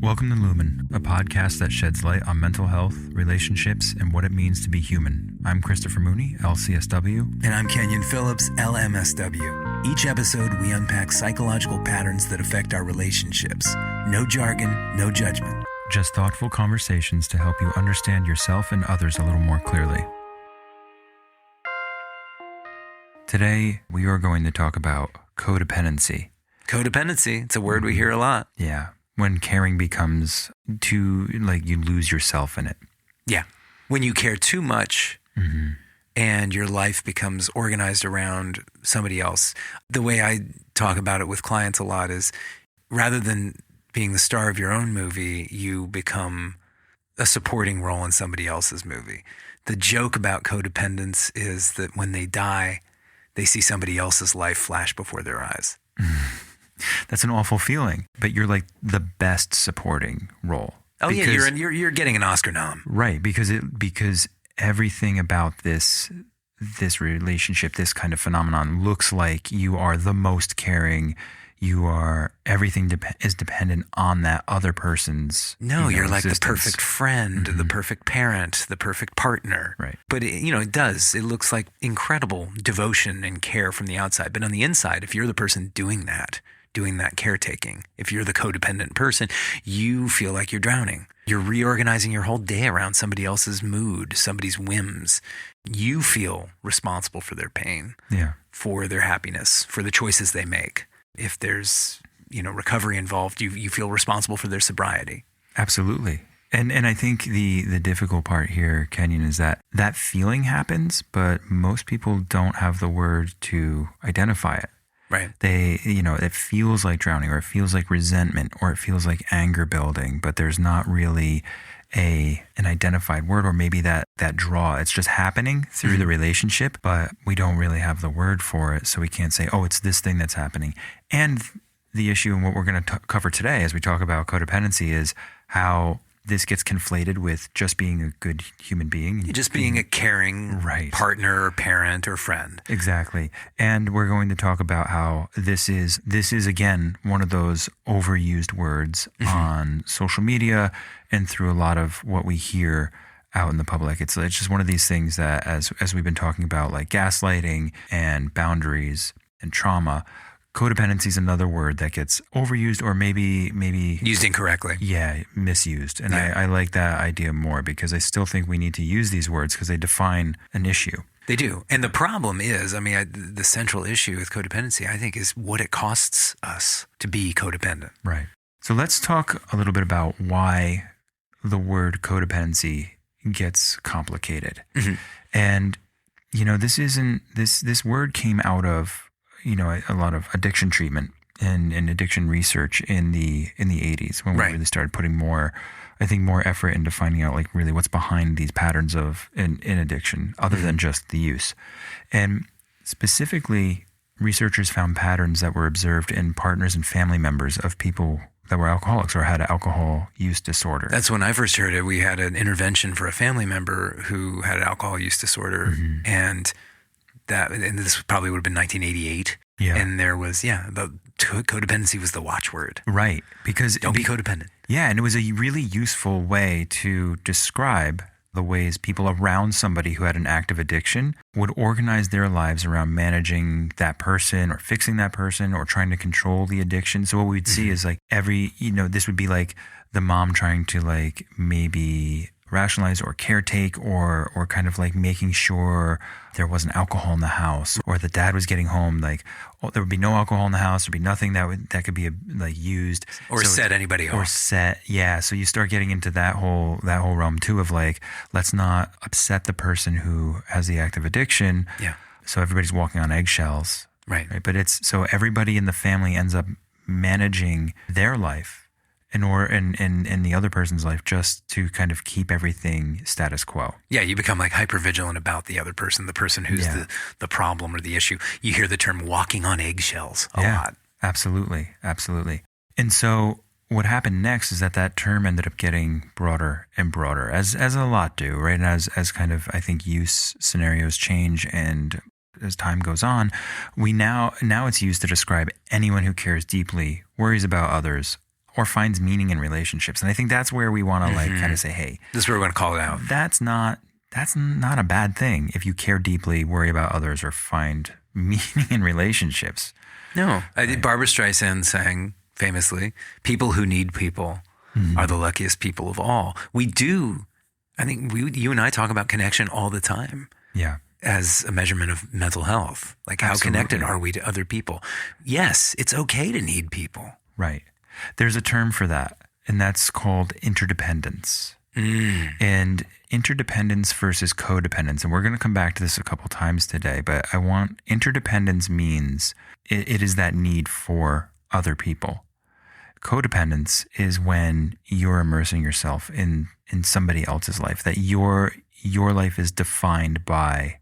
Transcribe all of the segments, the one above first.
Welcome to Lumen, a podcast that sheds light on mental health, relationships, and what it means to be human. I'm Christopher Mooney, LCSW. And I'm Kenyon Phillips, LMSW. Each episode, we unpack psychological patterns that affect our relationships. No jargon, no judgment. Just thoughtful conversations to help you understand yourself and others a little more clearly. Today, we are going to talk about codependency. Codependency, it's a word we hear a lot. Yeah. When caring becomes too, you lose yourself in it. Yeah. When you care too much and your life becomes organized around somebody else. The way I talk about it with clients a lot is rather than being the star of your own movie, you become a supporting role in somebody else's movie. The joke about codependence is that when they die, they see somebody else's life flash before their eyes. That's an awful feeling, but you're like the best supporting role. Oh yeah, you're getting an Oscar nom. Right, because everything about this relationship, this kind of phenomenon looks like you are the most caring. Everything is dependent on that other person's. No, you're like existence. The perfect friend, the perfect parent, the perfect partner. Right. But it does. It looks like incredible devotion and care from the outside. But on the inside, if you're the person doing that caretaking, if you're the codependent person, you feel like you're drowning. You're reorganizing your whole day around somebody else's mood, somebody's whims. You feel responsible for their pain, for their happiness, for the choices they make. If there's, recovery involved, you feel responsible for their sobriety. Absolutely. And I think the difficult part here, Kenyon, is that feeling happens, but most people don't have the word to identify it. Right. It feels like drowning, or it feels like resentment, or it feels like anger building, but there's not really an identified word, or maybe that draw. It's just happening through the relationship, but we don't really have the word for it, so we can't say, oh, it's this thing that's happening. And the issue, and what we're going to cover today as we talk about codependency, is how this gets conflated with just being a good human being. Just being a caring partner or parent or friend. Exactly. And we're going to talk about how this is again, one of those overused words on social media and through a lot of what we hear out in the public. It's just one of these things that as we've been talking about, like gaslighting and boundaries and trauma, codependency is another word that gets overused or maybe used incorrectly. Yeah, misused. And I like that idea more because I still think we need to use these words because they define an issue. They do. And the problem is, the central issue with codependency, I think, is what it costs us to be codependent. Right. So let's talk a little bit about why the word codependency gets complicated. And, this word came out of a lot of addiction treatment and addiction research in the 80s when we really started putting more effort into finding out really what's behind these patterns of in addiction other than just the use. And specifically, researchers found patterns that were observed in partners and family members of people that were alcoholics or had alcohol use disorder. That's when I first heard it. We had an intervention for a family member who had an alcohol use disorder and this probably would have been 1988. Yeah. And there was, the codependency was the watchword. Right. Because don't be codependent. Yeah. And it was a really useful way to describe the ways people around somebody who had an active addiction would organize their lives around managing that person or fixing that person or trying to control the addiction. So what we'd see is this would be like the mom trying to maybe rationalize or caretake or kind of making sure there wasn't alcohol in the house, or the dad was getting home there would be no alcohol in the house, there'd be nothing that could be used or set anybody off. So you start getting into that whole realm too of let's not upset the person who has the active addiction. So everybody's walking on eggshells, right? But it's so everybody in the family ends up managing their life in the other person's life just to kind of keep everything status quo. Yeah, you become hypervigilant about the other person, the person who's the problem or the issue. You hear the term walking on eggshells a lot. Absolutely. And so what happened next is that term ended up getting broader and broader, as a lot do, right? And as kind of, I think, use scenarios change and as time goes on, we now it's used to describe anyone who cares deeply, worries about others, or finds meaning in relationships. And I think that's where we want to like kind of say, hey, this is where we're going to call it out. That's not a bad thing if you care deeply, worry about others, or find meaning in relationships. No. Barbra Streisand sang famously, people who need people are the luckiest people of all. We do. I think you and I talk about connection all the time. Yeah. As a measurement of mental health. Like how connected are we to other people? Yes, it's okay to need people. Right. There's a term for that, and that's called interdependence. And interdependence versus codependence. And we're going to come back to this a couple times today, but interdependence means it is that need for other people. Codependence is when you're immersing yourself in somebody else's life, that your life is defined by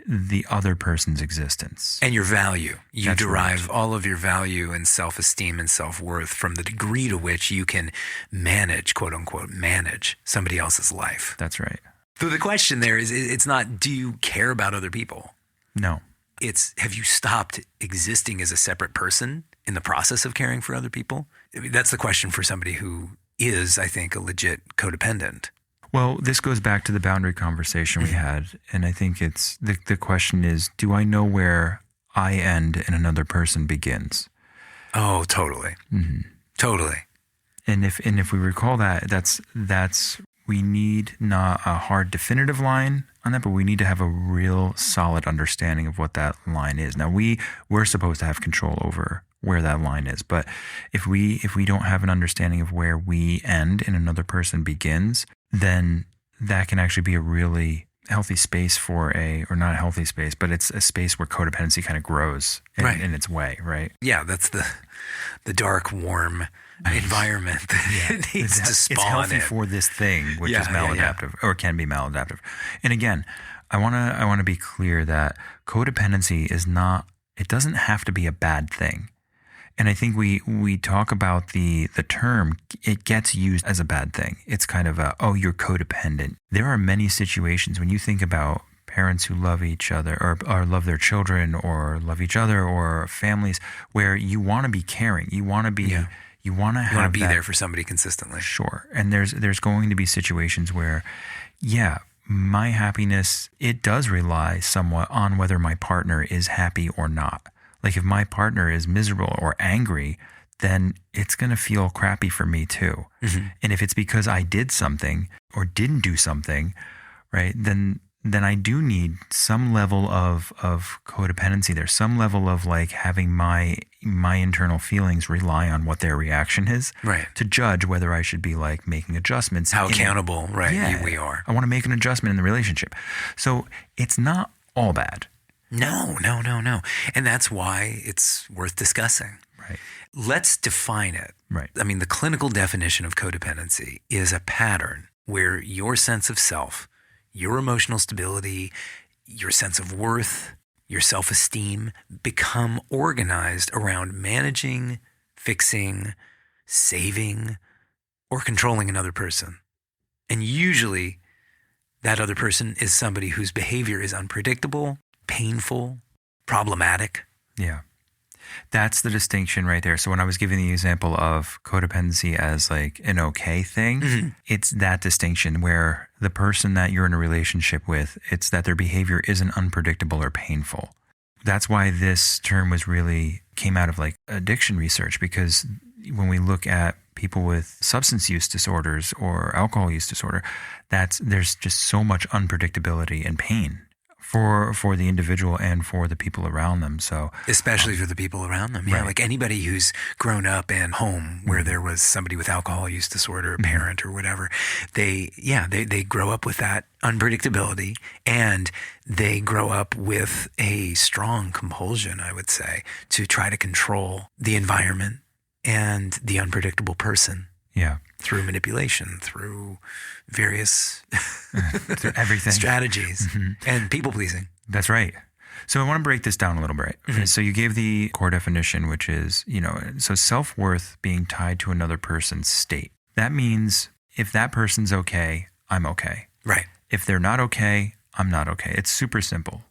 the other person's existence. And your value. You derive all of your value and self-esteem and self-worth from the degree to which you can manage, quote unquote, manage somebody else's life. That's right. So the question there is, it's not, do you care about other people? No. It's, have you stopped existing as a separate person in the process of caring for other people? I mean, that's the question for somebody who is, I think, a legit codependent. Well, this goes back to the boundary conversation we had. And I think it's the question is, do I know where I end and another person begins? Oh, totally. Totally. And if we recall that's we need not a hard definitive line on that, but we need to have a real solid understanding of what that line is. Now we're supposed to have control over where that line is, but if we don't have an understanding of where we end and another person begins, then that can actually be a really healthy space or not a healthy space, but it's a space where codependency kind of grows in its way, right? Yeah, that's the dark, warm environment that it needs to spawn. It's healthy in. for this thing, which is maladaptive or can be maladaptive. And again, I want to be clear that codependency is not. It doesn't have to be a bad thing. And I think we talk about the term, it gets used as a bad thing. It's kind of you're codependent. There are many situations when you think about parents who love each other or love their children or love each other or families where you want to be caring. You want to be, you want to be there for somebody consistently. Sure. And there's going to be situations where, my happiness, it does rely somewhat on whether my partner is happy or not. Like if my partner is miserable or angry, then it's going to feel crappy for me too. And if it's because I did something or didn't do something, right, then I do need some level of codependency. There's some level of like having my internal feelings rely on what their reaction is to judge whether I should be like making adjustments. How accountable, we are. I want to make an adjustment in the relationship. So it's not all bad. No. And that's why it's worth discussing. Right. Let's define it. Right. I mean, the clinical definition of codependency is a pattern where your sense of self, your emotional stability, your sense of worth, your self-esteem become organized around managing, fixing, saving, or controlling another person. And usually that other person is somebody whose behavior is unpredictable, painful, problematic. Yeah. That's the distinction right there. So when I was giving the example of codependency as like an okay thing, it's that distinction where the person that you're in a relationship with, it's that their behavior isn't unpredictable or painful. That's why this term came out of like addiction research, because when we look at people with substance use disorders or alcohol use disorder, there's just so much unpredictability and pain for the individual and for the people around them. So especially for the people around them. Yeah. Like anybody who's grown up in a home where there was somebody with alcohol use disorder, a parent or whatever, they grow up with that unpredictability, and they grow up with a strong compulsion, I would say, to try to control the environment and the unpredictable person. Yeah. Through manipulation, through various through everything, strategies, and people pleasing. That's right. So I want to break this down a little bit. So you gave the core definition, which is, so self-worth being tied to another person's state. That means if that person's okay, I'm okay. Right. If they're not okay, I'm not okay. It's super simple.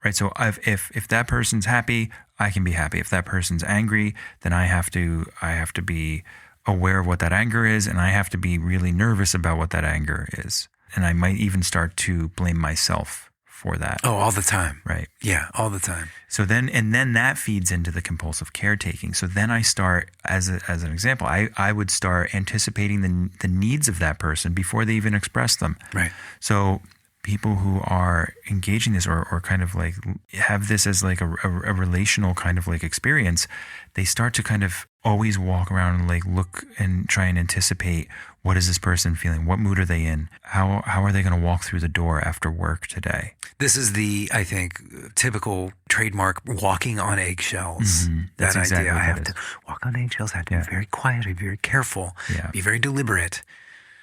Right. So if that person's happy, I can be happy. If that person's angry, then I have to be aware of what that anger is, and I have to be really nervous about what that anger is. And I might even start to blame myself for that. Oh, all the time. Right. Yeah, all the time. So then that feeds into the compulsive caretaking. So then I start, as an example, I would start anticipating the needs of that person before they even express them. Right. So people who are engaging this or kind of like have this as like a relational kind of like experience, they start to kind of always walk around and like look and try and anticipate, what is this person feeling? What mood are they in? How are they going to walk through the door after work today? This is the, I think, typical trademark walking on eggshells. Mm-hmm. That That's idea. exactly I what have that to is. walk on eggshells. I have to be very quiet, be very careful, be very deliberate.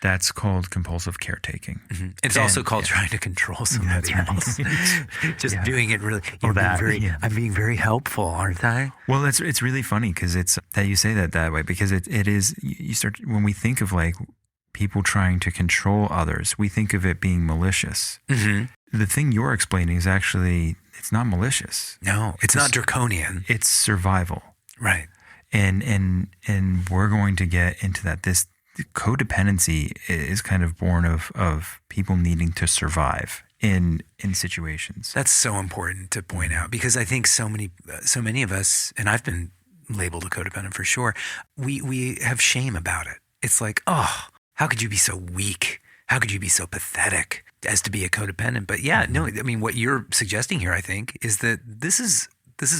That's called compulsive caretaking. Mm-hmm. It's also called trying to control somebody else. Just doing it really. I'm being very helpful, aren't I? Well, it's really funny because it's that you say that way, because it is, you start, when we think of like people trying to control others, we think of it being malicious. Mm-hmm. The thing you're explaining is actually, it's not malicious. No, it's not draconian. It's survival. Right. And we're going to get into that. This codependency is kind of born of people needing to survive in situations. That's so important to point out, because I think so many of us, and I've been labeled a codependent for sure, we have shame about it. It's like, oh, how could you be so weak? How could you be so pathetic as to be a codependent? But yeah, no, I mean, what you're suggesting here, I think, is that this is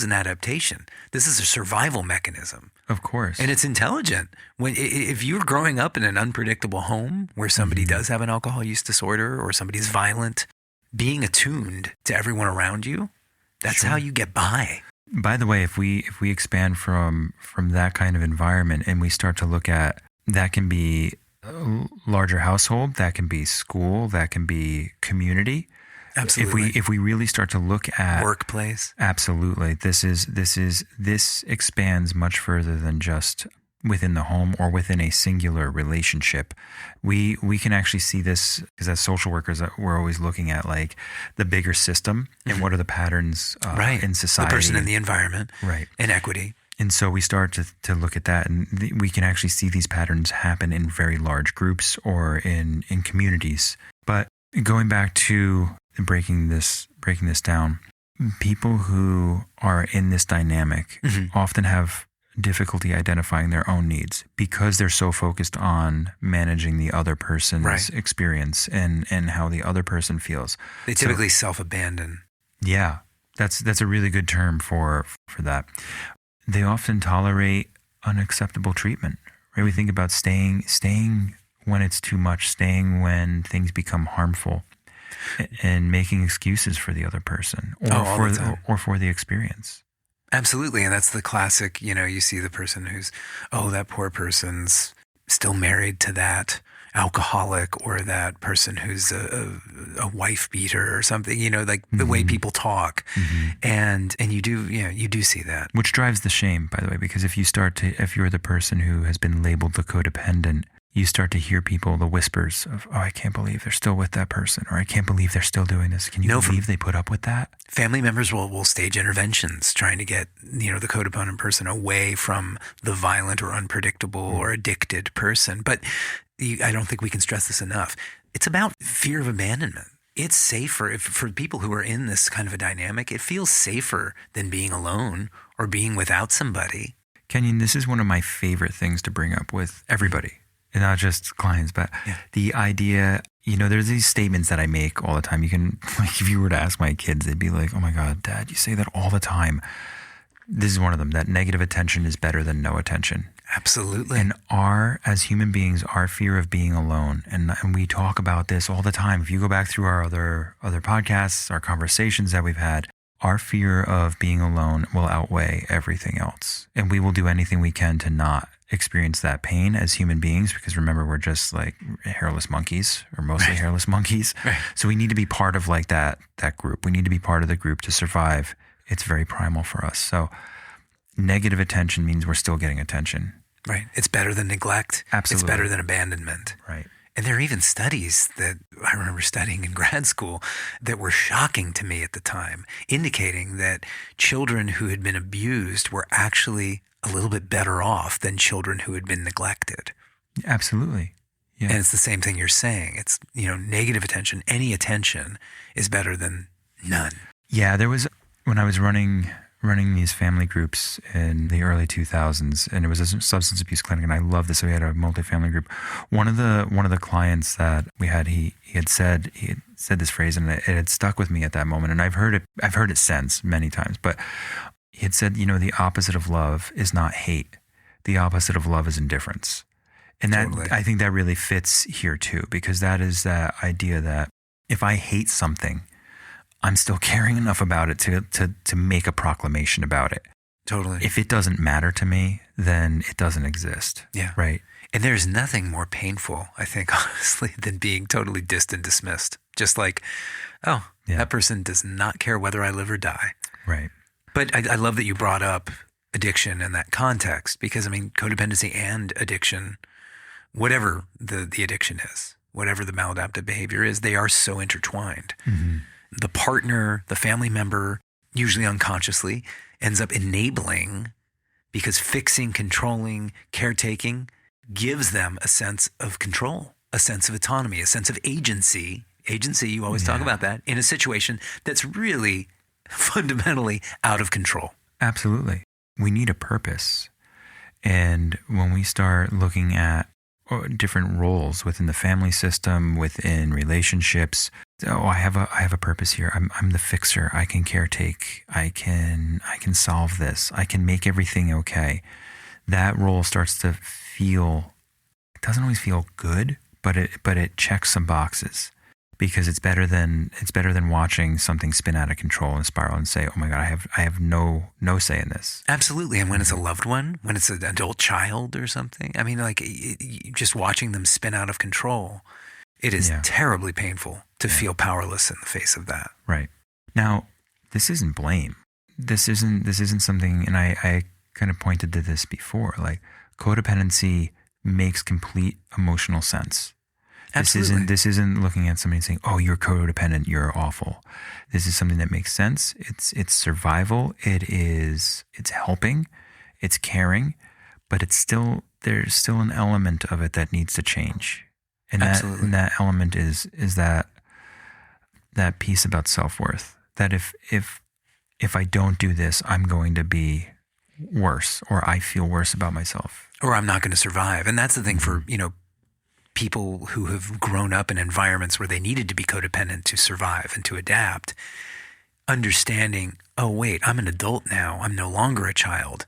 an adaptation. This is a survival mechanism. Of course. And it's intelligent. If you're growing up in an unpredictable home where somebody does have an alcohol use disorder or somebody's violent, being attuned to everyone around you, that's how you get by. By the way, if we expand from that kind of environment and we start to look at, that can be a larger household, that can be school, that can be community. Absolutely. If we really start to look at workplace, absolutely, this expands much further than just within the home or within a singular relationship. We can actually see this, because as social workers, we're always looking at like the bigger system and what are the patterns in society, the person in the environment, right, inequity. And so we start to look at that, and we can actually see these patterns happen in very large groups or in communities. But going back to breaking this down, people who are in this dynamic often have difficulty identifying their own needs because they're so focused on managing the other person's experience and how the other person feels. They typically self-abandon. Yeah, that's a really good term for that. They often tolerate unacceptable treatment. Right? We think about staying when it's too much, staying when things become harmful, and making excuses for the other person or for the experience. Absolutely. And that's the classic, you see the person who's, that poor person's still married to that alcoholic, or that person who's a wife beater or something, like the way people talk. And you do see that. Which drives the shame, by the way, because if you're the person who has been labeled the codependent, you start to hear the whispers of, I can't believe they're still with that person, or I can't believe they're still doing this. Can you believe they put up with that? Family members will stage interventions trying to get, the codependent person away from the violent or unpredictable or addicted person. But I don't think we can stress this enough. It's about fear of abandonment. It's safer for people who are in this kind of a dynamic. It feels safer than being alone or being without somebody. Kenyon, this is one of my favorite things to bring up with everybody. And not just clients, but the idea, there's these statements that I make all the time. You can, like, if you were to ask my kids, they'd be like, oh my God, Dad, you say that all the time. This is one of them, that negative attention is better than no attention. Absolutely. And as human beings, our fear of being alone, and we talk about this all the time. If you go back through our other podcasts, our conversations that we've had, our fear of being alone will outweigh everything else. And we will do anything we can to not experience that pain as human beings, because remember, we're just like hairless monkeys, or mostly hairless monkeys. Right. So we need to be part of like that group. We need to be part of the group to survive. It's very primal for us. So negative attention means we're still getting attention. Right. It's better than neglect. Absolutely. It's better than abandonment. Right. And there are even studies that I remember studying in grad school that were shocking to me at the time, indicating that children who had been abused were actually a little bit better off than children who had been neglected. Absolutely. Yeah. And it's the same thing you're saying. It's, negative attention, any attention is better than none. Yeah, there was, when I was running these family groups in the early 2000s, and it was a substance abuse clinic, and I love this. So we had a multifamily group. One of the clients that we had, he had said this phrase, and it had stuck with me at that moment. And I've heard it since many times, but he had said, the opposite of love is not hate. The opposite of love is indifference. And that, totally. I think that really fits here too, because that is that idea that if I hate something, I'm still caring enough about it to make a proclamation about it. Totally. If it doesn't matter to me, then it doesn't exist. Yeah. Right. And there's nothing more painful, I think, honestly, than being totally distant, dismissed. Just like, that person does not care whether I live or die. Right. But I love that you brought up addiction in that context, because, codependency and addiction, whatever the addiction is, whatever the maladaptive behavior is, they are so intertwined. Mm-hmm. The partner, the family member, usually unconsciously, ends up enabling, because fixing, controlling, caretaking gives them a sense of control, a sense of autonomy, a sense of agency. Agency, you always talk about that, in a situation that's really fundamentally out of control. Absolutely. We need a purpose. And when we start looking at different roles within the family system, within relationships, I have a purpose here. I'm the fixer. I can caretake. I can solve this. I can make everything okay. That role starts to feel, it doesn't always feel good, but it checks some boxes, because it's better than watching something spin out of control and spiral and say, oh my God, I have no say in this. Absolutely. And when it's a loved one, when it's an adult child or something, just watching them spin out of control, it is terribly painful to feel powerless in the face of that. Right. Now, this isn't blame. This isn't something, and I kind of pointed to this before, like codependency makes complete emotional sense. Absolutely. This isn't looking at somebody saying, oh, you're codependent, you're awful. This is something that makes sense. It's survival. It's helping, it's caring, but there's still an element of it that needs to change. And that element is that piece about self-worth, that if I don't do this, I'm going to be worse, or I feel worse about myself, or I'm not going to survive. And that's the thing for, people who have grown up in environments where they needed to be codependent to survive and to adapt, understanding, oh wait, I'm an adult now. I'm no longer a child.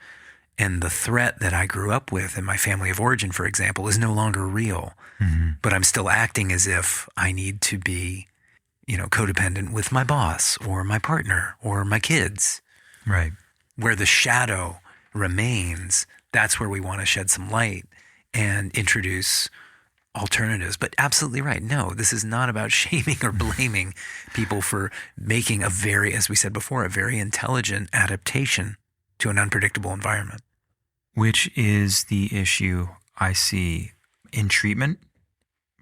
And the threat that I grew up with in my family of origin, for example, is no longer real. Mm-hmm. But I'm still acting as if I need to be, codependent with my boss or my partner or my kids. Right. Where the shadow remains, that's where we want to shed some light and introduce alternatives. But absolutely right. No, this is not about shaming or blaming people for making as we said before, a very intelligent adaptation to an unpredictable environment. Which is the issue I see in treatment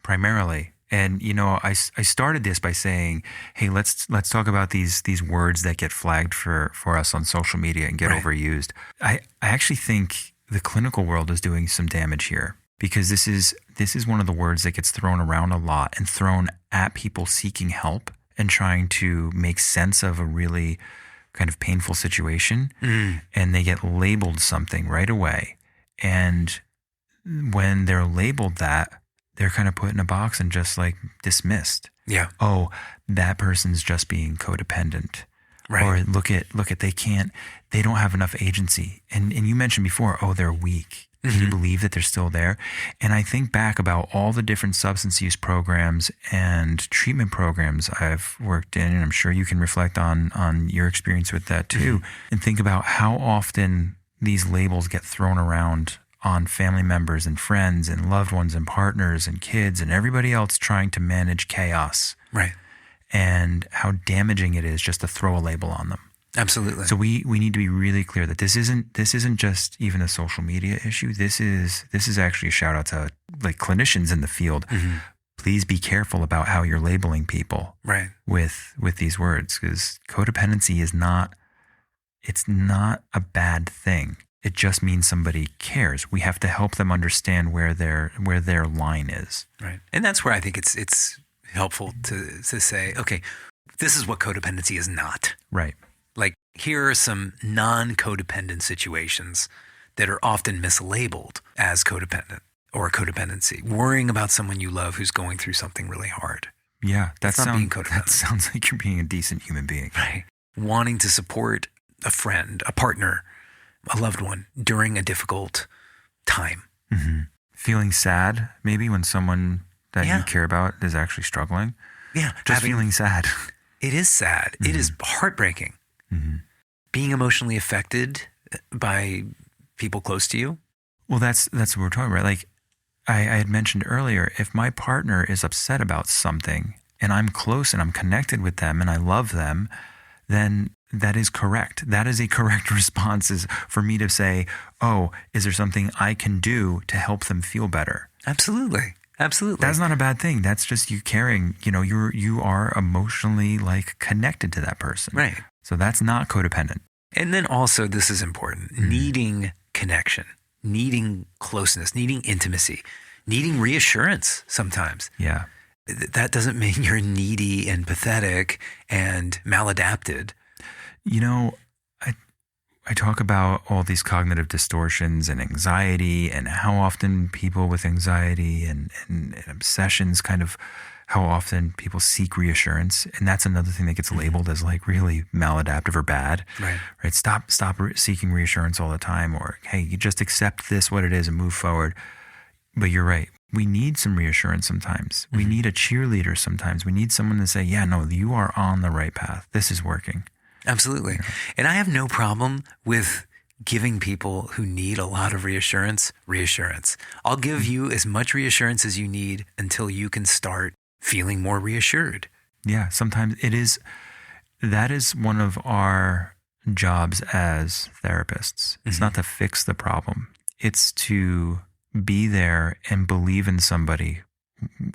primarily. And, I started this by saying, hey, let's talk about these words that get flagged for us on social media and get overused. I actually think the clinical world is doing some damage here, because this is one of the words that gets thrown around a lot and thrown at people seeking help and trying to make sense of a really kind of painful situation. And they get labeled something right away. And when they're labeled that, they're kind of put in a box and just like dismissed. Yeah. Oh, that person's just being codependent. Right. Or look at they don't have enough agency. And you mentioned before, oh, they're weak. Can you believe that they're still there? And I think back about all the different substance use programs and treatment programs I've worked in, and I'm sure you can reflect on your experience with that too, and think about how often these labels get thrown around on family members and friends and loved ones and partners and kids and everybody else trying to manage chaos. Right. And how damaging it is just to throw a label on them. Absolutely. So we need to be really clear that this isn't just even a social media issue. This is actually a shout out to like clinicians in the field. please be careful about how you're labeling people with these words, because codependency is not a bad thing. It just means somebody cares. We have to help them understand where their line is. Right. And that's where I think it's helpful to say, okay, this is what codependency is not. Right. Like, here are some non-codependent situations that are often mislabeled as codependent or codependency. Worrying about someone you love who's going through something really hard. Yeah, that that sounds like you're being a decent human being. Right. Wanting to support a friend, a partner, a loved one during a difficult time. Mm-hmm. Feeling sad, maybe, when someone that you care about is actually struggling. Yeah. Just feeling sad. It is sad. Mm-hmm. It is heartbreaking. Mm-hmm. Being emotionally affected by people close to you. Well, that's what we're talking about. Like I had mentioned earlier, if my partner is upset about something and I'm close and I'm connected with them and I love them, then that is correct. That is a correct response, is for me to say, oh, is there something I can do to help them feel better? Absolutely. Absolutely. That's not a bad thing. That's just you caring. You are emotionally connected to that person. Right. So that's not codependent. And then also, this is important, needing connection, needing closeness, needing intimacy, needing reassurance sometimes. Yeah. That doesn't mean you're needy and pathetic and maladapted. I talk about all these cognitive distortions and anxiety, and how often people with anxiety and obsessions how often people seek reassurance. And that's another thing that gets labeled as really maladaptive or bad. Right. Stop seeking reassurance all the time, or, hey, you just accept this, what it is, and move forward. But you're right. We need some reassurance sometimes. We need a cheerleader sometimes. We need someone to say, yeah, no, you are on the right path. This is working. Absolutely. And I have no problem with giving people who need a lot of reassurance. I'll give you as much reassurance as you need until you can start feeling more reassured. Yeah, sometimes that is one of our jobs as therapists. It's not to fix the problem. It's to be there and believe in somebody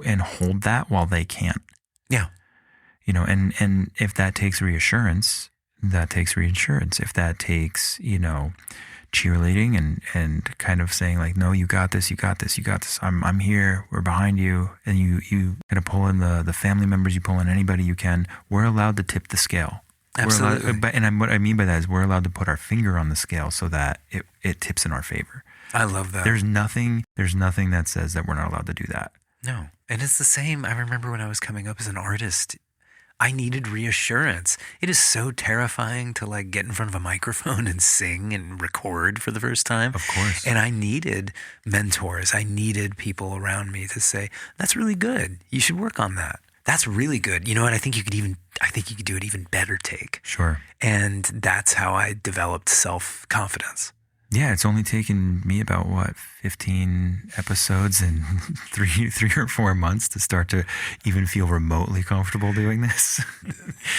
and hold that while they can't. Yeah. And if that takes reassurance, that takes reassurance. If that takes, cheerleading and kind of saying no, you got this. I'm here. We're behind you. And you kind of pull in the family members, you pull in anybody you can. We're allowed to tip the scale. Absolutely. What I mean by that is we're allowed to put our finger on the scale so that it tips in our favor. I love that. There's nothing that says that we're not allowed to do that. No. And it's the same. I remember when I was coming up as an artist, I needed reassurance. It is so terrifying to get in front of a microphone and sing and record for the first time. Of course. And I needed mentors. I needed people around me to say, that's really good. You should work on that. That's really good. You know what? I think you could do it even better take. Sure. And that's how I developed self-confidence. Yeah, it's only taken me about 15 episodes and three or 4 months to start to even feel remotely comfortable doing this.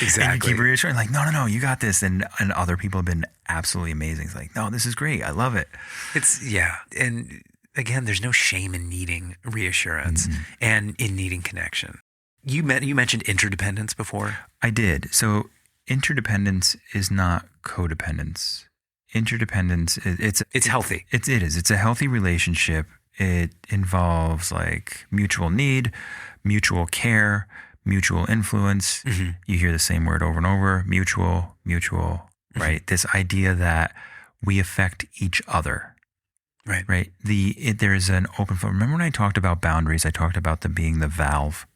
Exactly. And you keep reassuring, no, you got this. And other people have been absolutely amazing. It's no, this is great. I love it. And again, there's no shame in needing reassurance and in needing connection. You mentioned interdependence before. I did. So interdependence is not codependence. Interdependence, it's healthy. It is. It's a healthy relationship. It involves mutual need, mutual care, mutual influence. You hear the same word over and over, mutual, right? This idea that we affect each other. Right. There's an open flow. Remember when I talked about boundaries, I talked about them being the valve.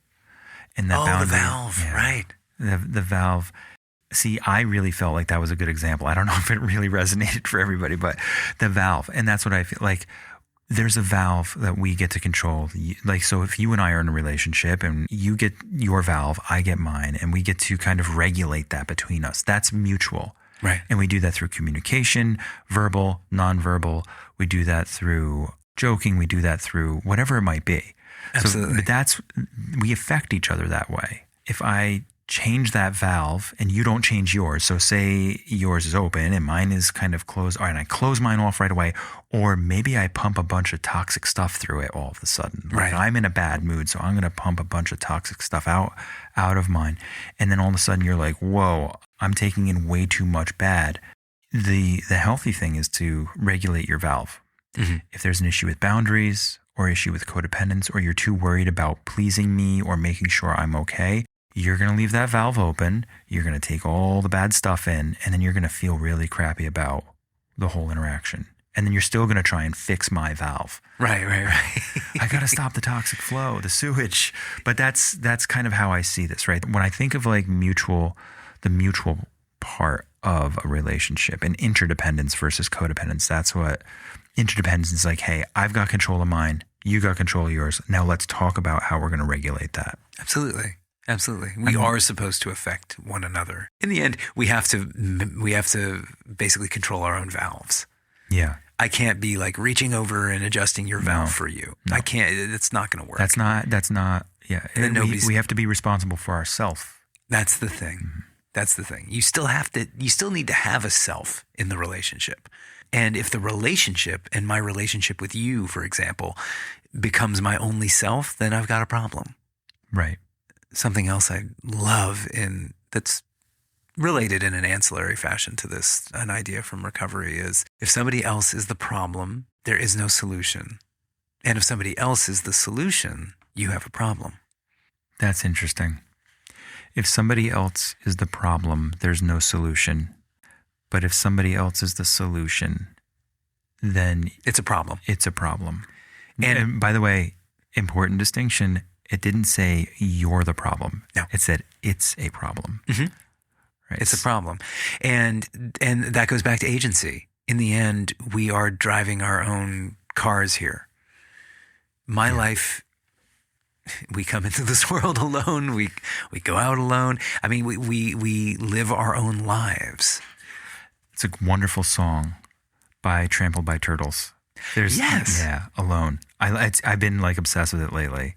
And the valve, right. The valve. See, I really felt like that was a good example. I don't know if it really resonated for everybody, but the valve. And that's what I feel like. There's a valve that we get to control. So if you and I are in a relationship and you get your valve, I get mine, and we get to kind of regulate that between us. That's mutual. Right. And we do that through communication, verbal, nonverbal. We do that through joking. We do that through whatever it might be. Absolutely. But we affect each other that way. If I change that valve and you don't change yours. So say yours is open and mine is kind of closed. All right, and I close mine off right away. Or maybe I pump a bunch of toxic stuff through it all of a sudden. Like I'm in a bad mood, so I'm going to pump a bunch of toxic stuff out of mine. And then all of a sudden you're like, whoa, I'm taking in way too much bad. The healthy thing is to regulate your valve. Mm-hmm. If there's an issue with boundaries or issue with codependence, or you're too worried about pleasing me or making sure I'm okay, you're going to leave that valve open. You're going to take all the bad stuff in, and then you're going to feel really crappy about the whole interaction. And then you're still going to try and fix my valve. Right. I got to stop the toxic flow, the sewage. But that's kind of how I see this, right? When I think of like the mutual part of a relationship and interdependence versus codependence, that's what interdependence is like. Hey, I've got control of mine. You got control of yours. Now let's talk about how we're going to regulate that. Absolutely. We are supposed to affect one another. In the end, we have to basically control our own valves. Yeah. I can't be like reaching over and adjusting your valve for you. No. I can't. It's not going to work. That's not. Yeah. And we have to be responsible for ourselves. That's the thing. Mm-hmm. That's the thing. You still need to have a self in the relationship. And if the relationship and my relationship with you, for example, becomes my only self, then I've got a problem. Right. Something else I love that's related in an ancillary fashion to this, an idea from recovery, is if somebody else is the problem, there is no solution. And if somebody else is the solution, you have a problem. That's interesting. If somebody else is the problem, there's no solution. But if somebody else is the solution, then it's a problem. It's a problem. And by the way, important distinction, it didn't say you're the problem. No. It said it's a problem. Mm-hmm. Right. It's a problem. And that goes back to agency. In the end, we are driving our own cars here. My life, we come into this world alone. We go out alone. I mean, we live our own lives. It's a wonderful song by Trampled by Turtles. Yes. Yeah, Alone. I've been like obsessed with it lately.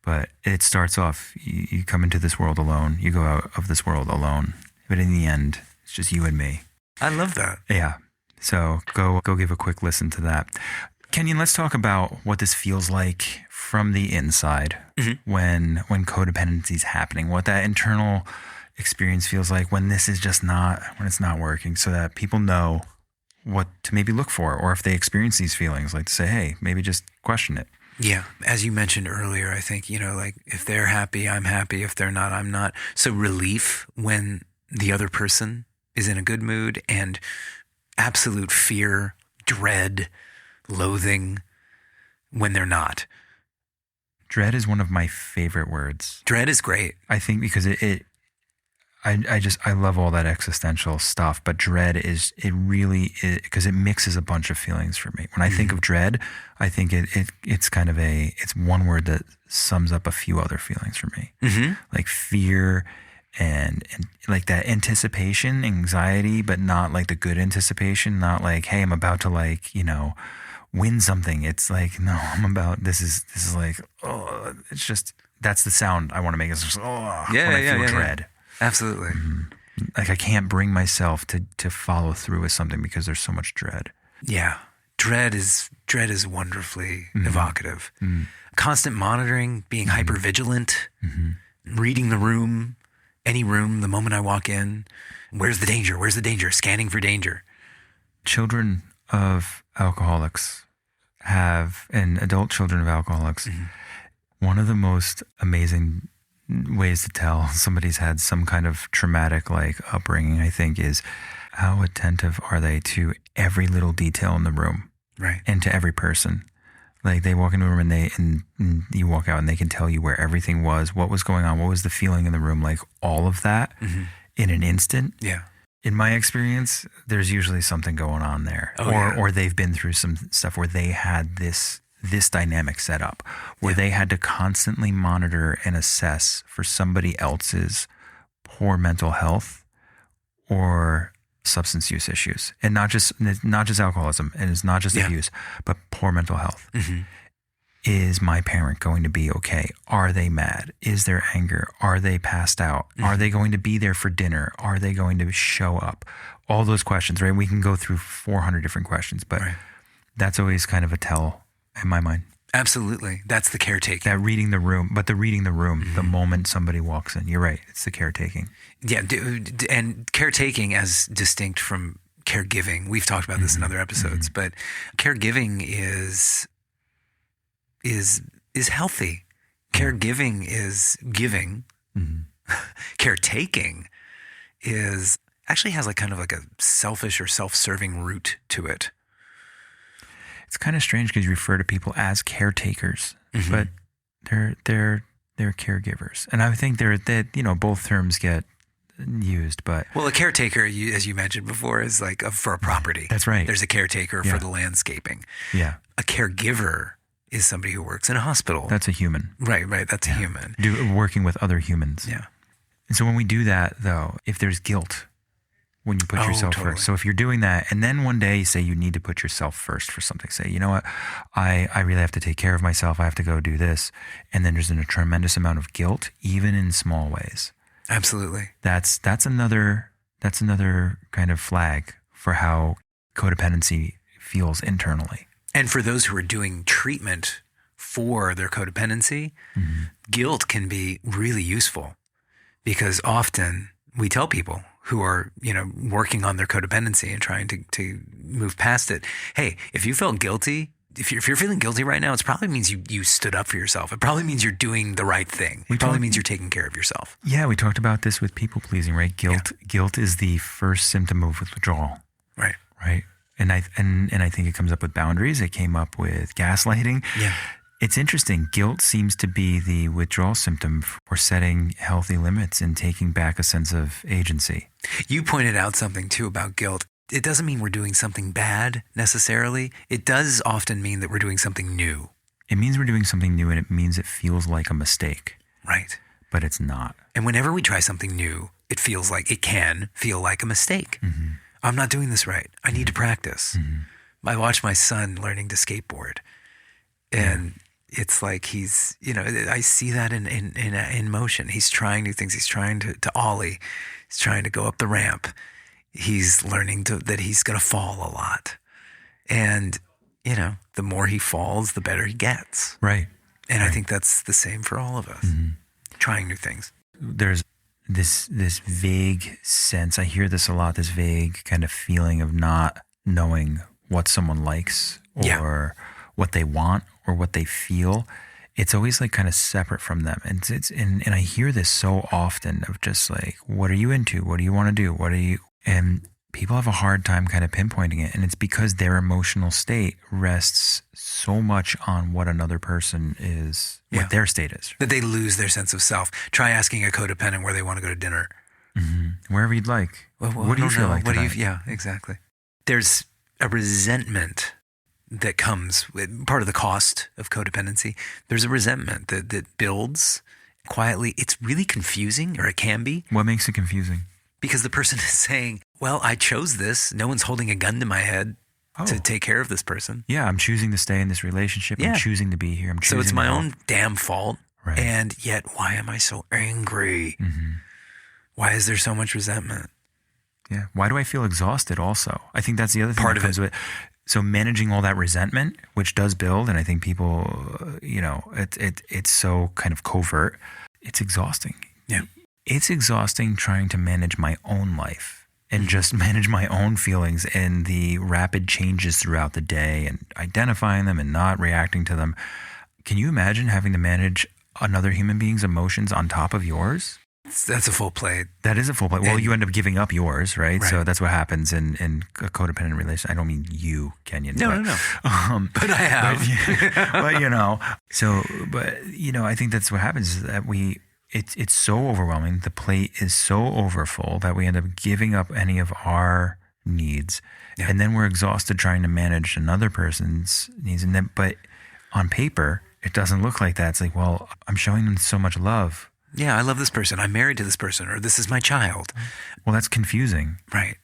But it starts off, you come into this world alone, you go out of this world alone. But in the end, it's just you and me. I love that. Yeah. So go give a quick listen to that. Kenyon, let's talk about what this feels like from the inside when codependency is happening, what that internal experience feels like when this is just when it's not working, so that people know what to maybe look for, or if they experience these feelings, like to say, hey, maybe just question it. Yeah. As you mentioned earlier, I think, like if they're happy, I'm happy. If they're not, I'm not. So relief when the other person is in a good mood, and absolute fear, dread, loathing when they're not. Dread is one of my favorite words. Dread is great. I think because I love all that existential stuff, but dread really because it mixes a bunch of feelings for me. When I think of dread, I think it's kind of it's one word that sums up a few other feelings for me, like fear and like that anticipation, anxiety, but not like the good anticipation, not like, hey, I'm about to win something. It's like, no, this is like, oh, it's just, that's the sound I want to make. It's just, oh, when I feel dread. Yeah. Absolutely. Mm-hmm. Like I can't bring myself to follow through with something because there's so much dread. Yeah. Dread is wonderfully evocative. Mm-hmm. Constant monitoring, being hypervigilant, reading the room, any room, the moment I walk in. Where's the danger? Where's the danger? Scanning for danger. Children of alcoholics and adult children of alcoholics, one of the most amazing ways to tell somebody's had some kind of traumatic upbringing, I think, is how attentive are they to every little detail in the room, right? And to every person. Like they walk into a room and you walk out and they can tell you where everything was, what was going on, what was the feeling in the room, like all of that in an instant. Yeah. In my experience, there's usually something going on there, or they've been through some stuff where they had this dynamic set up, where they had to constantly monitor and assess for somebody else's poor mental health or substance use issues, and not just alcoholism, and it's not just abuse, but poor mental health. Is my parent going to be okay? Are they mad? Is there anger? Are they passed out? Are they going to be there for dinner? Are they going to show up? All those questions, right? We can go through 400 different questions, but that's always kind of a tell in my mind. Absolutely. That's the caretaking. That reading the room, the moment somebody walks in, you're right. It's the caretaking. Yeah. And caretaking as distinct from caregiving. We've talked about this in other episodes, but caregiving is healthy. Caregiving is giving. Caretaking is actually has like kind of like a selfish or self-serving root to it. It's kind of strange because you refer to people as caretakers, but they're caregivers, and I think both terms get used. But a caretaker, as you mentioned before, is like for a property. That's right. There's a caretaker for the landscaping. Yeah. A caregiver is somebody who works in a hospital. That's a human. Right. That's a human. Working with other humans. Yeah. And so when we do that, though, if there's guilt when you put yourself first. So if you're doing that, and then one day you say you need to put yourself first for something, say, you know what, I really have to take care of myself. I have to go do this. And then there's a tremendous amount of guilt, even in small ways. Absolutely. That's another kind of flag for how codependency feels internally. And for those who are doing treatment for their codependency, guilt can be really useful, because often we tell people who are, working on their codependency and trying to move past it, hey, if you felt guilty, if you're feeling guilty right now, it probably means you stood up for yourself. It probably means you're doing the right thing. It probably means you're taking care of yourself. Yeah, we talked about this with people pleasing, right? Guilt is the first symptom of withdrawal. Right. Right. And I think it comes up with boundaries. It came up with gaslighting. Yeah. It's interesting. Guilt seems to be the withdrawal symptom for setting healthy limits and taking back a sense of agency. You pointed out something too about guilt. It doesn't mean we're doing something bad necessarily. It does often mean that we're doing something new. It means we're doing something new, and it means it feels like a mistake. Right. But it's not. And whenever we try something new, it can feel like a mistake. I'm not doing this right. I need to practice. I watch my son learning to skateboard, and it's like he's, I see that in motion. He's trying new things. He's trying to ollie. He's trying to go up the ramp. He's learning that he's going to fall a lot. And, the more he falls, the better he gets. Right. And I think that's the same for all of us, trying new things. There's this vague sense, I hear this a lot, this vague kind of feeling of not knowing what someone likes or what they want or what they feel. It's always like kind of separate from them. And and I hear this so often of just like, what are you into? What do you want to do? And people have a hard time kind of pinpointing it. And it's because their emotional state rests so much on what another person is, what their state is. That they lose their sense of self. Try asking a codependent where they want to go to dinner. Wherever you'd like. What do you feel like tonight? Yeah, exactly. There's a resentment that comes with part of the cost of codependency. There's a resentment that builds quietly. It's really confusing, or it can be. What makes it confusing? Because the person is saying, well, I chose this. No one's holding a gun to my head to take care of this person. Yeah, I'm choosing to stay in this relationship. I'm choosing to be here. So it's my own damn fault. Right. And yet, why am I so angry? Why is there so much resentment? Yeah. Why do I feel exhausted also? I think that's the other thing that comes with it. So managing all that resentment, which does build, and I think people, it's so kind of covert. It's exhausting. Yeah. It's exhausting trying to manage my own life and just manage my own feelings and the rapid changes throughout the day and identifying them and not reacting to them. Can you imagine having to manage another human being's emotions on top of yours? That's a full plate. That is a full plate. Well, you end up giving up yours, right? So that's what happens in a codependent relationship. I don't mean you, Kenyon. No. But I have. I think that's what happens is that it's so overwhelming. The plate is so overfull that we end up giving up any of our needs. Yeah. And then we're exhausted trying to manage another person's needs. But on paper, it doesn't look like that. It's like, well, I'm showing them so much love. Yeah, I love this person. I'm married to this person, or this is my child. Well, that's confusing. Right.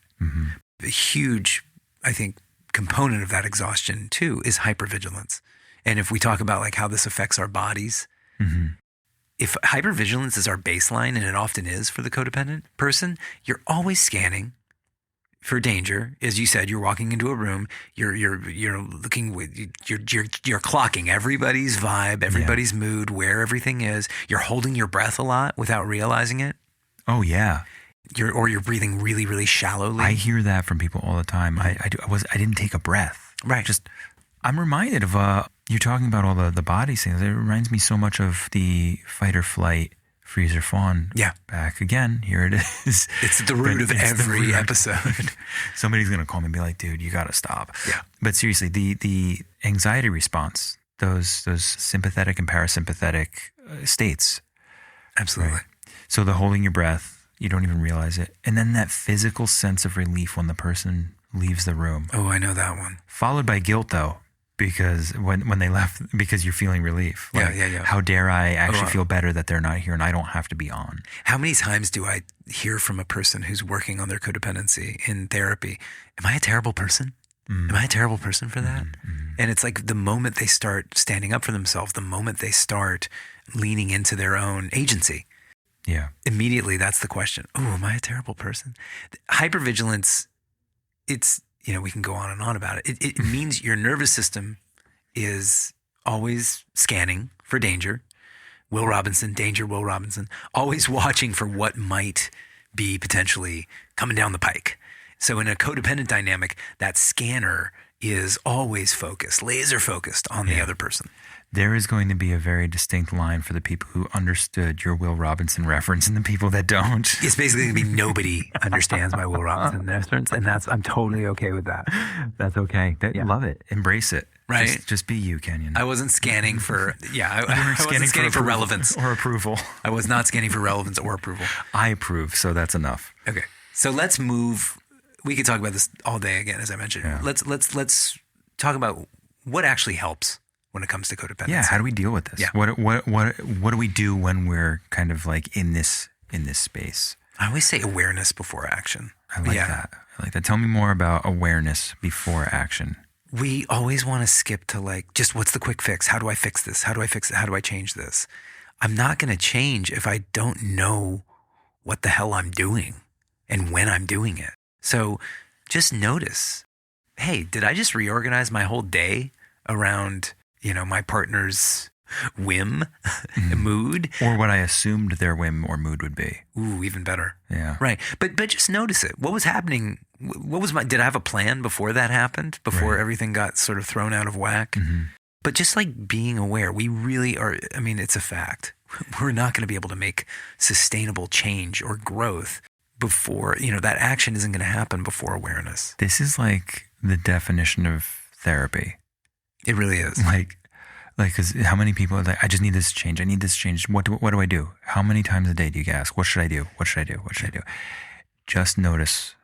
A huge, I think, component of that exhaustion too is hypervigilance. And if we talk about like how this affects our bodies, if hypervigilance is our baseline, and it often is for the codependent person, you're always scanning for danger. As you said, you're walking into a room, you're looking with you're clocking everybody's vibe, everybody's mood, where everything is. You're holding your breath a lot without realizing it. Oh yeah. You're breathing really, really shallowly. I hear that from people all the time. I didn't take a breath. Right. I'm reminded of you're talking about all the body things. It reminds me so much of the fight or flight, freeze or fawn. Yeah. Back again. Here it is. It's the root of every episode. Somebody's gonna call me and be like, "Dude, you gotta stop." Yeah. But seriously, the anxiety response, those sympathetic and parasympathetic states. Absolutely. Right? So the holding your breath, you don't even realize it, and then that physical sense of relief when the person leaves the room. Oh, I know that one. Followed by guilt, though. Because when they left, because you're feeling relief. Like, yeah. How dare I actually feel better that they're not here and I don't have to be on? How many times do I hear from a person who's working on their codependency in therapy, am I a terrible person? Am I a terrible person for that? And it's like the moment they start standing up for themselves, the moment they start leaning into their own agency, immediately that's the question. Oh, am I a terrible person? Hypervigilance, it's, we can go on and on about it. It means your nervous system is always scanning for danger. Will Robinson, danger, Will Robinson, always watching for what might be potentially coming down the pike. So in a codependent dynamic, that scanner is always focused, laser focused on the other person. There is going to be a very distinct line for the people who understood your Will Robinson reference and the people that don't. It's basically going to be nobody understands my Will Robinson reference, and I'm totally okay with that. That's okay. Love it. Embrace it. Right. Just be you, Kenyon. I wasn't scanning for I wasn't scanning for relevance or approval. I was not scanning for relevance or approval. I approve, so that's enough. Okay. So let's move. We could talk about this all day again, as I mentioned. Yeah. Let's talk about what actually helps when it comes to codependency. Yeah, how do we deal with this? Yeah. What do we do when we're kind of like in this space? I always say awareness before action. I like that. Tell me more about awareness before action. We always want to skip to like, just what's the quick fix? How do I fix this? How do I fix it? How do I change this? I'm not going to change if I don't know what the hell I'm doing and when I'm doing it. So just notice, hey, did I just reorganize my whole day around, my partner's whim, mood? Or what I assumed their whim or mood would be. Ooh, even better. Yeah. Right. But just notice it. What was happening? Did I have a plan before that happened? Before everything got sort of thrown out of whack? Mm-hmm. But just like being aware, we really are, it's a fact. We're not going to be able to make sustainable change or growth before, that action isn't going to happen before awareness. This is like the definition of therapy. It really is. Like, because how many people are like, I just need this change. I need this change. What do I do? How many times a day do you ask? What should I do? What should I do? What should I do? Just notice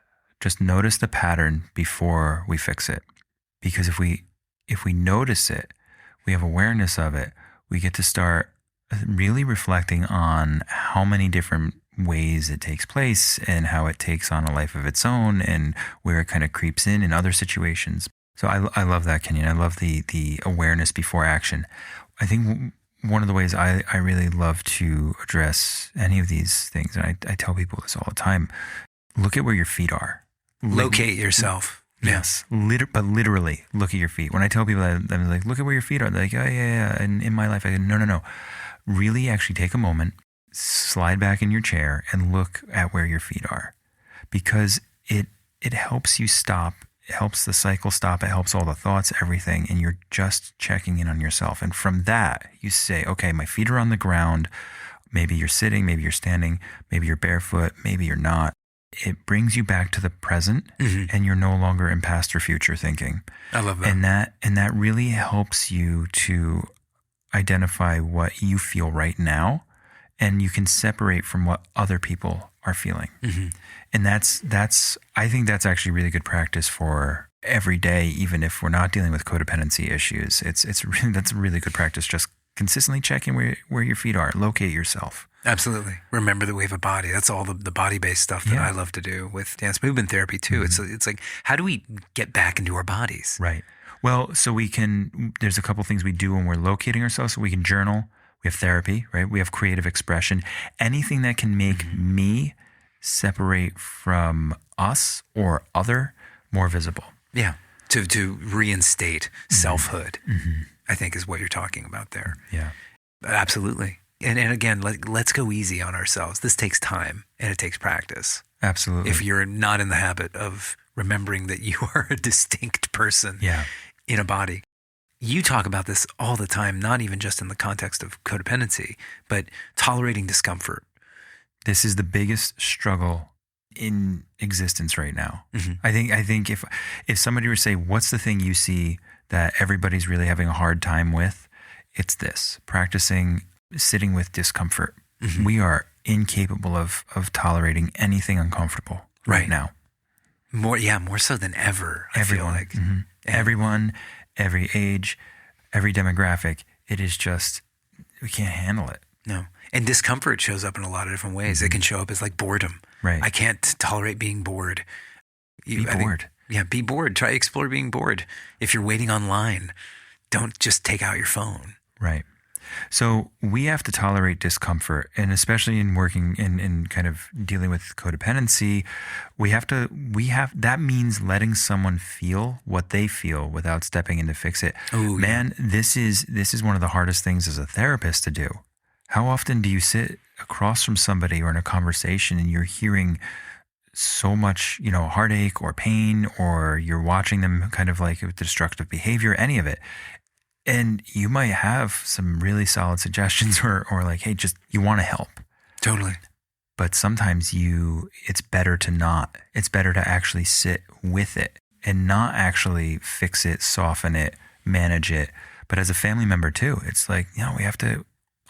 the pattern before we fix it. Because if we notice it, we have awareness of it, we get to start really reflecting on how many different ways it takes place and how it takes on a life of its own and where it kind of creeps in other situations. So I love that, Kenyon. I love the awareness before action. I think one of the ways I really love to address any of these things, and I tell people this all the time, look at where your feet are. Locate yourself. Yes. But literally look at your feet. When I tell people that, I'm like, look at where your feet are. They're like, oh, yeah. And in my life, I go, no. Really actually take a moment, slide back in your chair and look at where your feet are, because it helps you stop. It helps the cycle stop. It helps all the thoughts, everything. And you're just checking in on yourself. And from that, you say, okay, my feet are on the ground. Maybe you're sitting, maybe you're standing, maybe you're barefoot, maybe you're not. It brings you back to the present, and you're no longer in past or future thinking. I love that. And that really helps you to identify what you feel right now, and you can separate from what other people are feeling. Mm-hmm. And I think that's actually really good practice for every day, even if we're not dealing with codependency issues. That's a really good practice. Just consistently checking where your feet are, locate yourself. Absolutely. Remember that we have a body. That's all the body-based stuff that I love to do with dance movement therapy too. Mm-hmm. It's like, how do we get back into our bodies? Right. Well, so there's a couple things we do when we're locating ourselves. So we can journal, we have therapy, right? We have creative expression, anything that can make me separate from us or other more visible. Yeah. To reinstate selfhood, I think is what you're talking about there. Yeah. Absolutely. And again, let's go easy on ourselves. This takes time and it takes practice. Absolutely. If you're not in the habit of remembering that you are a distinct person in a body. You talk about this all the time, not even just in the context of codependency, but tolerating discomfort. This is the biggest struggle in existence right now. I think if somebody were to say, what's the thing you see that everybody's really having a hard time with? It's this, practicing sitting with discomfort. We are incapable of tolerating anything uncomfortable right now. More so than ever. Everyone, I feel like. Everyone, every age, every demographic. It is just, we can't handle it. No. And discomfort shows up in a lot of different ways. It can show up as like boredom. Right. I can't tolerate being bored. Be bored. Be bored. Explore being bored. If you're waiting online, don't just take out your phone. Right. So we have to tolerate discomfort, and especially in working in kind of dealing with codependency, that means letting someone feel what they feel without stepping in to fix it. Ooh, man, this is one of the hardest things as a therapist to do. How often do you sit across from somebody or in a conversation and you're hearing so much, heartache or pain, or you're watching them kind of like with destructive behavior, any of it. And you might have some really solid suggestions or like, hey, just, you want to help. Totally. But sometimes it's better to not. It's better to actually sit with it and not actually fix it, soften it, manage it. But as a family member too, it's like,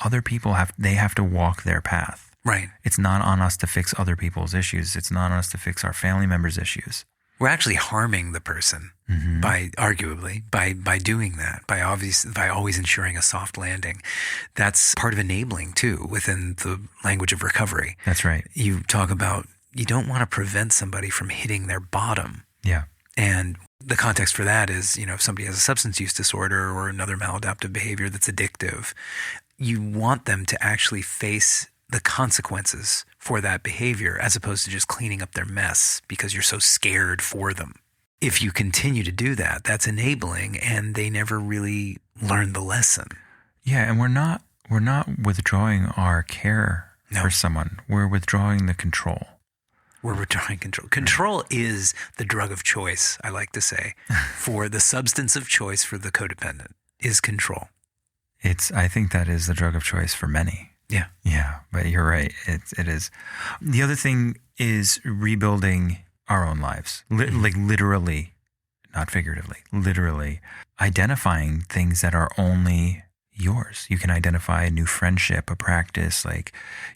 other people have to walk their path. Right. It's not on us to fix other people's issues. It's not on us to fix our family members' issues. We're actually harming the person by doing that, by always ensuring a soft landing. That's part of enabling too within the language of recovery. That's right. You talk about, you don't want to prevent somebody from hitting their bottom. Yeah. And the context for that is, if somebody has a substance use disorder or another maladaptive behavior that's addictive, you want them to actually face the consequences for that behavior as opposed to just cleaning up their mess because you're so scared for them. If you continue to do that, that's enabling, and they never really learn the lesson. Yeah, and we're not withdrawing our care for someone. We're withdrawing the control. We're withdrawing control. Control is the drug of choice, I like to say, for the substance of choice for the codependent is control. I think that is the drug of choice for many. Yeah. Yeah, but you're right. It is. The other thing is rebuilding our own lives. Like literally, not figuratively, literally identifying things that are only yours. You can identify a new friendship, a practice, like,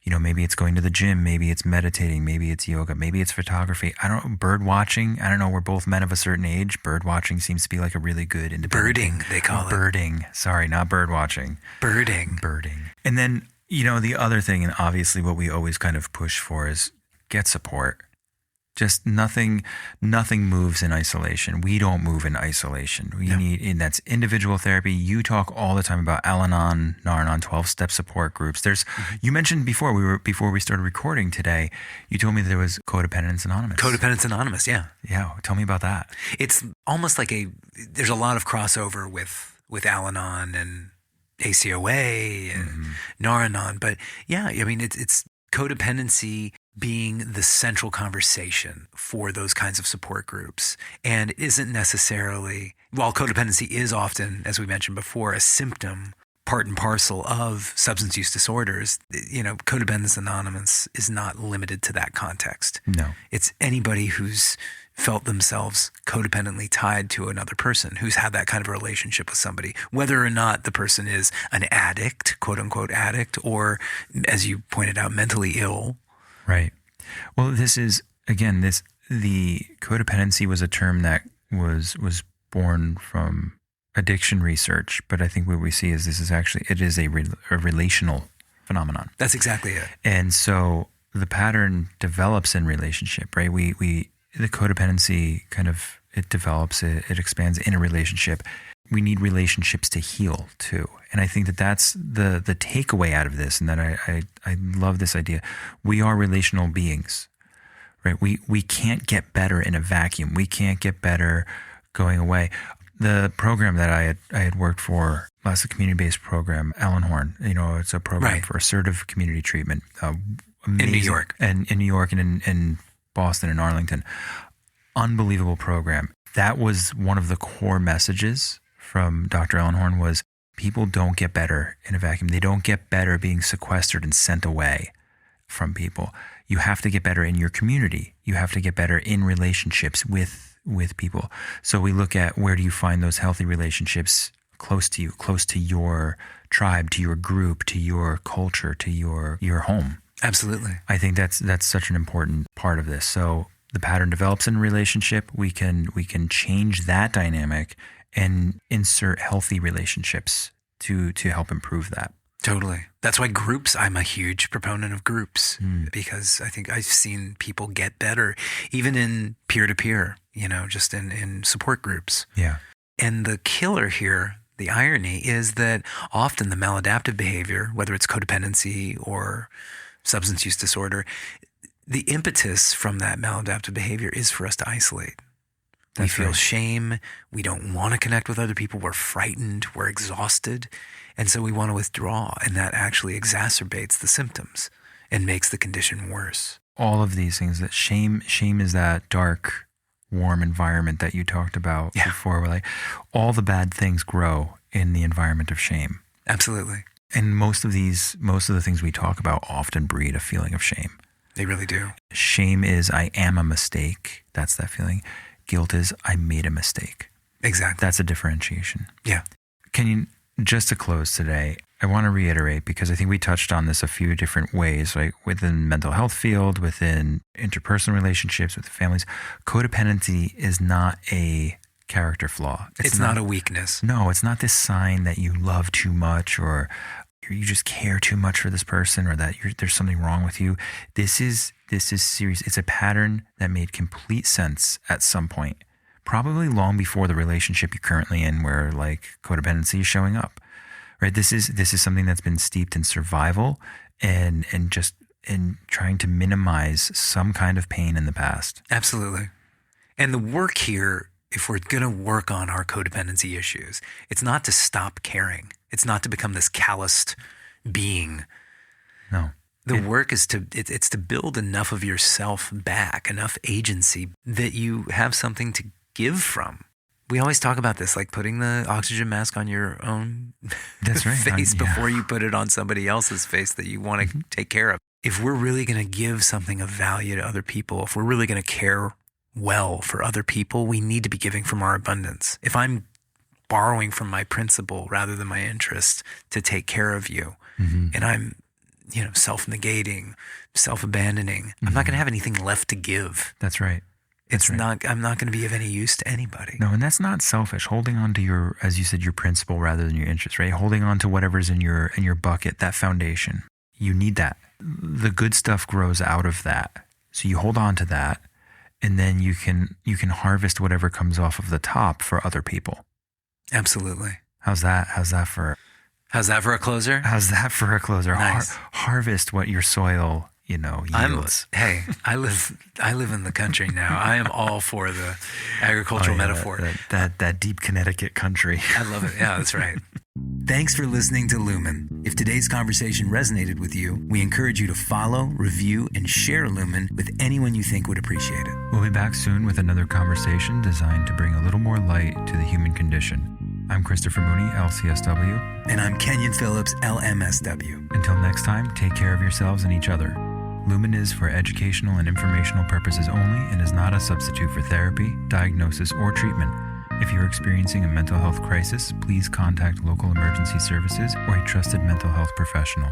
maybe it's going to the gym, maybe it's meditating, maybe it's yoga, maybe it's photography. I don't know, bird watching. I don't know. We're both men of a certain age. Bird watching seems to be like a really good independent birding, thing. they call it. Birding. Sorry, not bird watching. Birding. And then, the other thing, and obviously what we always kind of push for, is get support. Just nothing moves in isolation. We don't move in isolation. We need, and that's individual therapy. You talk all the time about Al-Anon, Nar-Anon, 12-step support groups. You mentioned before we started recording today, you told me that there was Codependence Anonymous. Codependence Anonymous, yeah. Yeah, tell me about that. It's almost like there's a lot of crossover with Al-Anon and ACOA and Nar-Anon, but it's codependency being the central conversation for those kinds of support groups, and it isn't necessarily, while codependency is often, as we mentioned before, a symptom, part and parcel of substance use disorders, Codependence Anonymous is not limited to that context. No. It's anybody who's felt themselves codependently tied to another person, who's had that kind of a relationship with somebody, whether or not the person is an addict, quote unquote addict, or, as you pointed out, mentally ill. Right. Well, the codependency was a term that was born from addiction research, but I think what we see is it is a relational phenomenon. That's exactly it. And so the pattern develops in relationship, right? The codependency kind of it develops, it expands in a relationship. We need relationships to heal too. And I think that that's the takeaway out of this, and that I love this idea. We are relational beings, right? We can't get better in a vacuum. We can't get better going away. The program that I had worked for, that's a community-based program, Allenhorn, it's a program for assertive community treatment. Amazing. In New York. And in New York and in Boston and Arlington. Unbelievable program. That was one of the core messages from Dr. Allenhorn was people don't get better in a vacuum. They don't get better being sequestered and sent away from people. You have to get better in your community. You have to get better in relationships with people. So we look at where do you find those healthy relationships close to you, close to your tribe, to your group, to your culture, to your home. Absolutely. I think that's such an important part of this. So the pattern develops in a relationship. We can change that dynamic and insert healthy relationships to help improve that. Totally. That's why groups, I'm a huge proponent of groups because I think I've seen people get better even in peer-to-peer, just in support groups. Yeah. And the killer here, the irony is that often the maladaptive behavior, whether it's codependency or substance use disorder, the impetus from that maladaptive behavior is for us to isolate. We feel shame. We don't want to connect with other people. We're frightened. We're exhausted. And so we want to withdraw. And that actually exacerbates the symptoms and makes the condition worse. All of these things, that shame is that dark, warm environment that you talked about before. Where all the bad things grow in the environment of shame. Absolutely. And most of the things we talk about often breed a feeling of shame. They really do. Shame is I am a mistake. That's that feeling. Guilt is I made a mistake. Exactly. That's a differentiation. Yeah. Just to close today, I want to reiterate, because I think we touched on this a few different ways, right? Within mental health field, within interpersonal relationships, with families, codependency is not a character flaw. It's not a weakness. No, it's not this sign that you love too much or you just care too much for this person or that there's something wrong with you. This is serious. It's a pattern that made complete sense at some point, probably long before the relationship you're currently in where codependency is showing up, right? This is something that's been steeped in survival and just in trying to minimize some kind of pain in the past. Absolutely. And the work here, if we're going to work on our codependency issues, it's not to stop caring. It's not to become this calloused being. No. The work is to build enough of yourself back, enough agency that you have something to give from. We always talk about this, like putting the oxygen mask on your own face before you put it on somebody else's face that you want to take care of. If we're really going to give something of value to other people, if we're really going to care well for other people, we need to be giving from our abundance. If I'm borrowing from my principle rather than my interest to take care of you, and I'm self-negating, self-abandoning, I'm not going to have anything left to give. That's right. I'm not going to be of any use to anybody. No, and that's not selfish. Holding on to your, as you said, your principle rather than your interest, right? Holding on to whatever's in your bucket, that foundation. You need that. The good stuff grows out of that. So you hold on to that, and then you can harvest whatever comes off of the top for other people. Absolutely. How's that for a closer? How's that for a closer? Nice. Harvest what your soil, yields. I live in the country now. I am all for the agricultural metaphor. That deep Connecticut country. I love it. Yeah, that's right. Thanks for listening to Lumen. If today's conversation resonated with you, we encourage you to follow, review, and share Lumen with anyone you think would appreciate it. We'll be back soon with another conversation designed to bring a little more light to the human condition. I'm Christopher Mooney, LCSW. And I'm Kenyon Phillips, LMSW. Until next time, take care of yourselves and each other. Lumen is for educational and informational purposes only and is not a substitute for therapy, diagnosis, or treatment. If you're experiencing a mental health crisis, please contact local emergency services or a trusted mental health professional.